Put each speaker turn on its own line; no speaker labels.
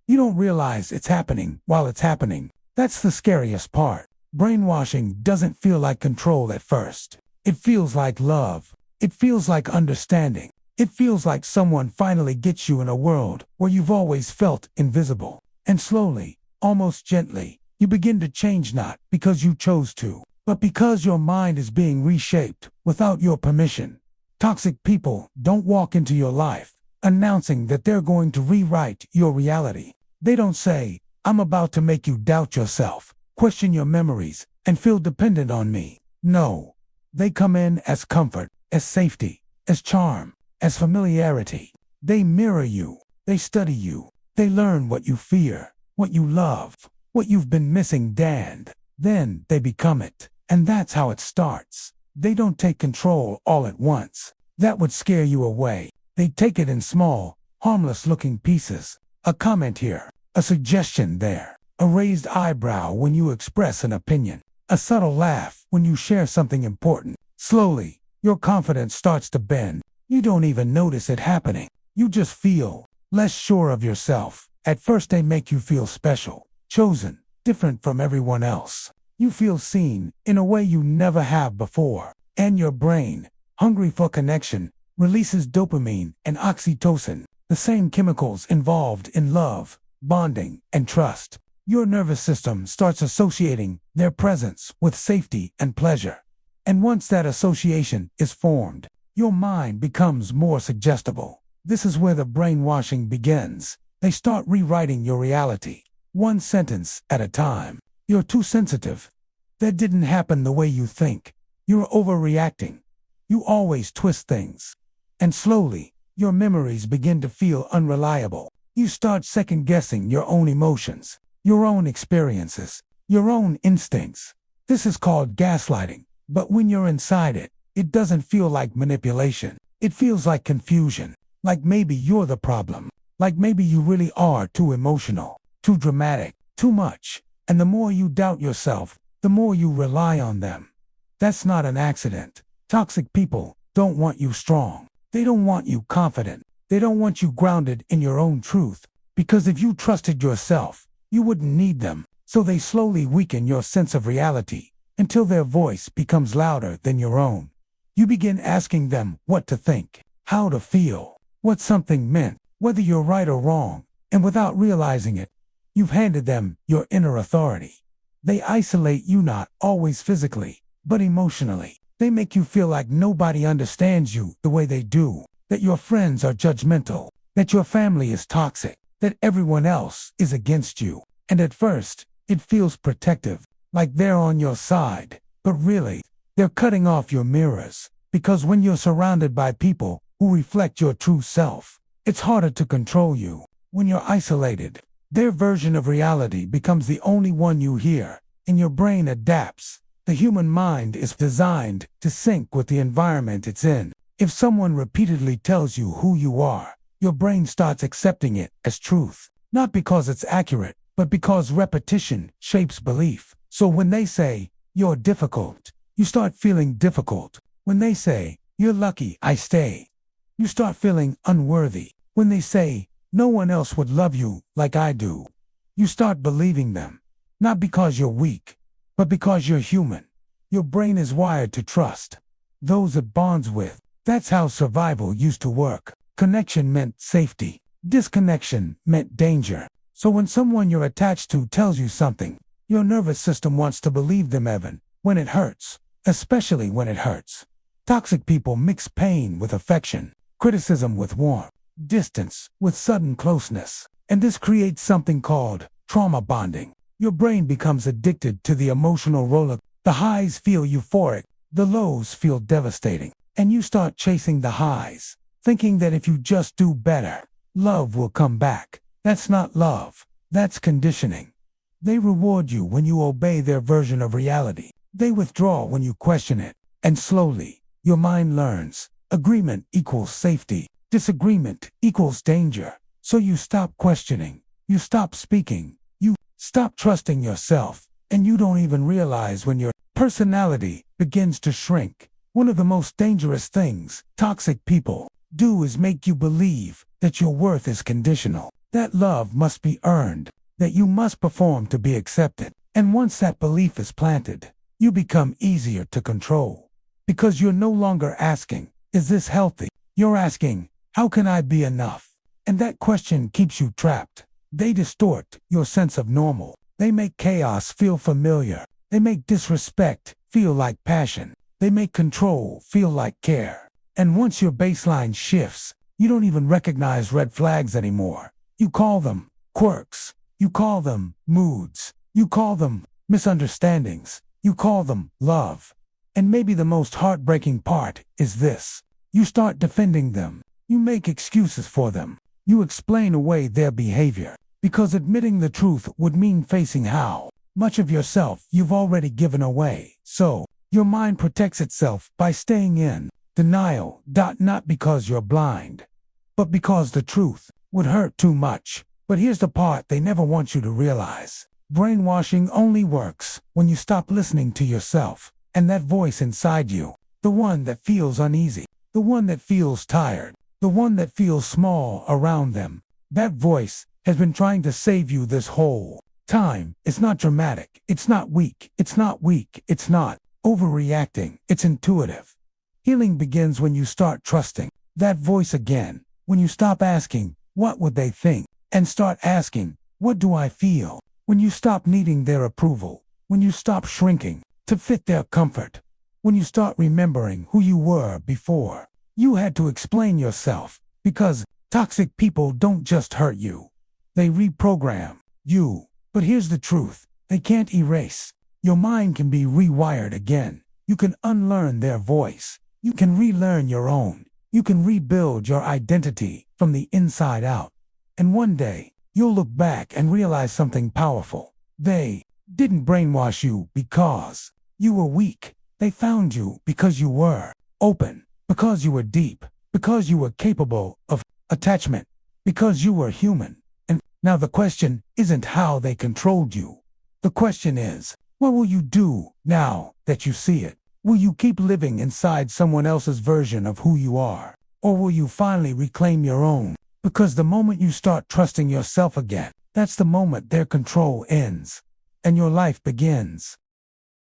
You don't realize it's happening while it's happening. That's the scariest part. Brainwashing doesn't feel like control at first. It feels like love. It feels like understanding. It feels like someone finally gets you in a world where you've always felt invisible. And slowly, almost gently, you begin to change, not because you chose to, but because your mind is being reshaped without your permission. Toxic people don't walk into your life announcing that they're going to rewrite your reality. They don't say, "I'm about to make you doubt yourself, question your memories, and feel dependent on me." No, they come in as comfort, as safety, as charm, as familiarity. They mirror you, they study you, they learn what you fear, what you love, what you've been missing, and then they become it. And that's how it starts. They don't take control all at once. That would scare you away. They take it in small, harmless-looking pieces. A comment here, a suggestion there, a raised eyebrow when you express an opinion, a subtle laugh when you share something important. Slowly, your confidence starts to bend. You don't even notice it happening. You just feel less sure of yourself. At first they make you feel special, chosen, different from everyone else. You feel seen in a way you never have before. And your brain, hungry for connection, releases dopamine and oxytocin, the same chemicals involved in love, bonding, and trust. Your nervous system starts associating their presence with safety and pleasure. And once that association is formed, your mind becomes more suggestible. This is where the brainwashing begins. They start rewriting your reality, one sentence at a time. You're too sensitive. That didn't happen the way you think. You're overreacting. You always twist things. And slowly, your memories begin to feel unreliable. You start second-guessing your own emotions, your own experiences, your own instincts. This is called gaslighting. But when you're inside it, it doesn't feel like manipulation. It feels like confusion. Like maybe you're the problem. Like maybe you really are too emotional, too dramatic, too much. And the more you doubt yourself, the more you rely on them. That's not an accident. Toxic people don't want you strong. They don't want you confident. They don't want you grounded in your own truth. Because if you trusted yourself, you wouldn't need them. So they slowly weaken your sense of reality until their voice becomes louder than your own. You begin asking them what to think, how to feel, what something meant, whether you're right or wrong. And without realizing it, you've handed them your inner authority. They isolate you, not always physically, but emotionally. They make you feel like nobody understands you the way they do, that your friends are judgmental, that your family is toxic, that everyone else is against you. And at first, it feels protective, like they're on your side. But really, they're cutting off your mirrors. Because when you're surrounded by people who reflect your true self, it's harder to control you. When you're isolated, their version of reality becomes the only one you hear, and your brain adapts. The human mind is designed to sync with the environment it's in. If someone repeatedly tells you who you are, your brain starts accepting it as truth. Not because it's accurate, but because repetition shapes belief. So when they say, "You're difficult," you start feeling difficult. When they say, "You're lucky I stay," you start feeling unworthy. When they say, "No one else would love you like I do," you start believing them. Not because you're weak, but because you're human. Your brain is wired to trust those it bonds with. That's how survival used to work. Connection meant safety. Disconnection meant danger. So when someone you're attached to tells you something, your nervous system wants to believe them even when it hurts, especially when it hurts. Toxic people mix pain with affection, criticism with warmth, distance with sudden closeness. And this creates something called trauma bonding. Your brain becomes addicted to the emotional roller. The highs feel euphoric, the lows feel devastating. And you start chasing the highs, thinking that if you just do better, love will come back. That's not love. That's conditioning. They reward you when you obey their version of reality. They withdraw when you question it. And slowly, your mind learns. Agreement equals safety. Disagreement equals danger. So you stop questioning. You stop speaking. You stop trusting yourself. And you don't even realize when your personality begins to shrink. One of the most dangerous things toxic people do is make you believe that your worth is conditional. that love must be earned, that you must perform to be accepted. And once that belief is planted, you become easier to control. Because you're no longer asking, is this healthy? You're asking, how can I be enough? And that question keeps you trapped. They distort your sense of normal. They make chaos feel familiar. They make disrespect feel like passion. They make control feel like care. And once your baseline shifts, you don't even recognize red flags anymore. You call them quirks. You call them moods. You call them misunderstandings. You call them love. And maybe the most heartbreaking part is this. You start defending them. You make excuses for them. You explain away their behavior. Because admitting the truth would mean facing how much of yourself you've already given away. So, your mind protects itself by staying in denial, not because you're blind, but because the truth would hurt too much. But here's the part they never want you to realize. Brainwashing only works when you stop listening to yourself and that voice inside you, the one that feels uneasy, the one that feels tired, the one that feels small around them. That voice has been trying to save you this whole time. It's not dramatic. It's not weak. It's not weak. It's not overreacting. It's intuitive. Healing begins when you start trusting that voice again, when you stop asking, what would they think, and start asking, what do I feel? When you stop needing their approval, when you stop shrinking to fit their comfort, when you start remembering who you were before you had to explain yourself, because toxic people don't just hurt you. They reprogram you. But here's the truth. They can't erase. Your mind can be rewired again. You can unlearn their voice. You can relearn your own. You can rebuild your identity from the inside out. And one day, you'll look back and realize something powerful. They didn't brainwash you because you were weak. They found you because you were open, because you were deep, because you were capable of attachment, because you were human. And now the question isn't how they controlled you. The question is, what will you do now that you see it? Will you keep living inside someone else's version of who you are? Or will you finally reclaim your own? Because the moment you start trusting yourself again, that's the moment their control ends and your life begins.